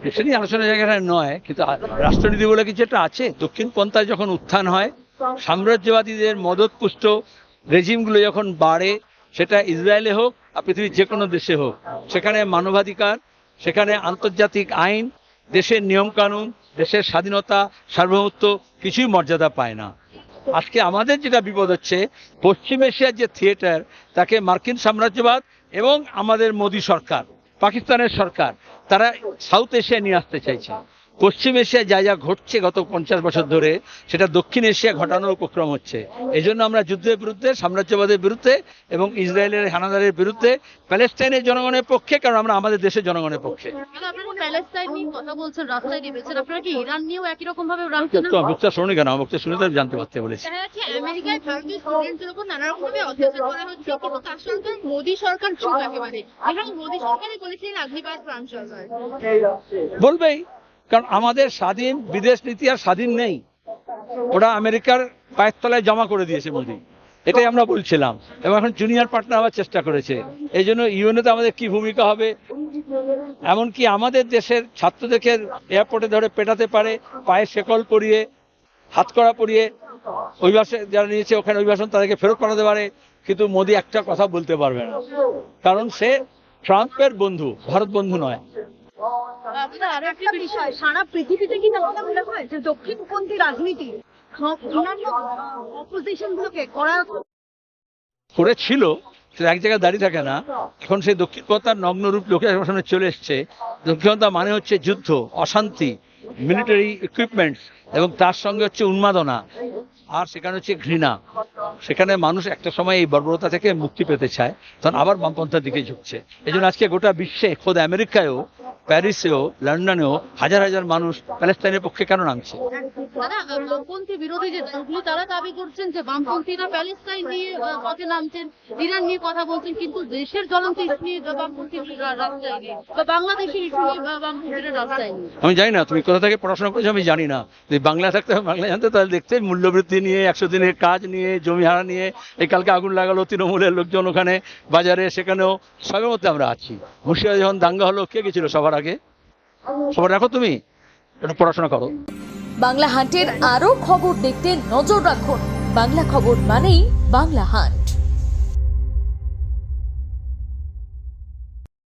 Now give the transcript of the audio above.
এটা নিয়ে আলোচনার জায়গাটা নয়, কিন্তু রাষ্ট্রনীতি বলে কিছু একটা আছে। দক্ষিণ পন্থায় যখন উত্থান হয়, সাম্রাজ্যবাদীদের মদতপুষ্ট রেজিমগুলো যখন বাড়ে, সেটা ইসরায়েলে হোক আর পৃথিবীর যে কোনো দেশে হোক, সেখানে মানবাধিকার, সেখানে আন্তর্জাতিক আইন, দেশের নিয়মকানুন, দেশের স্বাধীনতা, সার্বভৌমত্ব কিছুই মর্যাদা পায় না। আজকে আমাদের যেটা বিপদ হচ্ছে, পশ্চিম এশিয়ার যে থিয়েটার, তাকে মার্কিন সাম্রাজ্যবাদ এবং আমাদের মোদী সরকার, পাকিস্তানের সরকার, তারা সাউথ এশিয়ায় নিয়ে আসতে চাইছে। পশ্চিম এশিয়ায় যা যা ঘটছে গত 50 বছর ধরে, সেটা দক্ষিণ এশিয়া ঘটানোর উপক্রম হচ্ছে। এই জন্য আমরা যুদ্ধের বিরুদ্ধে, সাম্রাজ্যবাদের বিরুদ্ধে এবং ইসরায়েলের হানাদারের বিরুদ্ধে, প্যালেস্টাইনের জনগণের পক্ষে, কারণ আমরা আমাদের দেশের জনগণের পক্ষে। প্যালেস্টাইন নিয়ে কথা বলছেন, রাস্তায় নেমেছেন, আপনারা কি ইরান নিয়েও একই রকম ভাবে বক্তা শুনি কেন? বক্তা শুনে তো জানতে পারতে বলেছি। আমেরিকায় ভারতীয় স্টুডেন্টদের উপর নানা রকম ভাবে অত্যাচার করা হচ্ছে, কিন্তু তার সঙ্গে মোদী সরকার চুপ একেবারে। এবং মোদী সরকারই বলেছিলেন আগ্নিবাদ প্রাণ সরকার বলবেই, কারণ আমাদের স্বাধীন বিদেশ নীতি আর স্বাধীন নেই, ওটা আমেরিকার পায়ের তলায় জমা করে দিয়েছে মোদী। এটাই আমরা বলছিলাম, এবং এখন জুনিয়র পার্টনার হওয়ার চেষ্টা করেছে। এই জন্য ইউএনএতে আমাদের কি ভূমিকা হবে, এমনকি আমাদের দেশের ছাত্রদেরকে এয়ারপোর্টে ধরে পেটাতে পারে, পায়ে শেকল পরিয়ে, হাতকড়া পরিয়ে, অভিবাসন যারা নিয়েছে ওখানে অভিবাসন তাদেরকে ফেরত পাঠাতে পারে, কিন্তু মোদী একটা কথা বলতে পারবে না, কারণ সে ট্রাম্পের বন্ধু, ভারত বন্ধু নয়। আরো একটা বিষয়, সারা পৃথিবীতে কি তাহলে মনে হয় যে দক্ষিণপন্থী রাজনীতি অন্যান্য অপোজিশন গুলোকে করেছিল, সেটা এক জায়গায় দাঁড়িয়ে থাকে না। এখন সেই দক্ষিণপন্থার নগ্নরূপ লোকের সামনে চলে এসছে। দক্ষিণপন্থা মানে হচ্ছে যুদ্ধ, অশান্তি, মিলিটারি ইকুইপমেন্টস, এবং তার সঙ্গে হচ্ছে উন্মাদনা, আর সেখানে হচ্ছে ঘৃণা। সেখানে মানুষ একটা সময় এই বর্বরতা থেকে মুক্তি পেতে চায়, তখন আবার বামপন্থার দিকে ঝুঁকছে। এই জন্য আজকে গোটা বিশ্বে, খোদ আমেরিকায়ও, প্যারিসেও, লন্ডনেও হাজার হাজার মানুষ প্যালেস্টাইনের পক্ষে কেন নামছে? বামপন্থী বিরোধী যে দলগুলো তারা দাবি করছেন যে বামপন্থীরা প্যালেস্টাইন নিয়ে পথে নামছেন, ইরান নিয়ে কথা বলছেন, কিন্তু দেশের জ্বলন্ত ইস্যু নিয়ে বামপন্থী রাস্তায় নেই, বা বাংলাদেশের ইস্যু নিয়ে বামপন্থীরা রাস্তায় নেই। আমি জানি না তুমি কোথা থেকে পড়াশোনা করেছো, আমি জানি না। যদি বাংলা থাকতে বাংলা জানতে, তাহলে দেখতে মূল্যবৃদ্ধি নিয়ে, 100 দিনের কাজ নিয়ে, জমি হারা নিয়ে, এই কালকে আগুন লাগালো তৃণমূলের লোকজন ওখানে বাজারে, সেখানেও সবের মধ্যে আমরা আছি। মুর্শিদাবাদে যখন দাঙ্গা হলো, কে গেছিল সবার আগে? খবর রাখো, তুমি একটু পড়াশোনা করো। বাংলা হান্টের আরও খবর দেখতে নজর রাখুন। বাংলা খবর মানেই বাংলা হান্ট।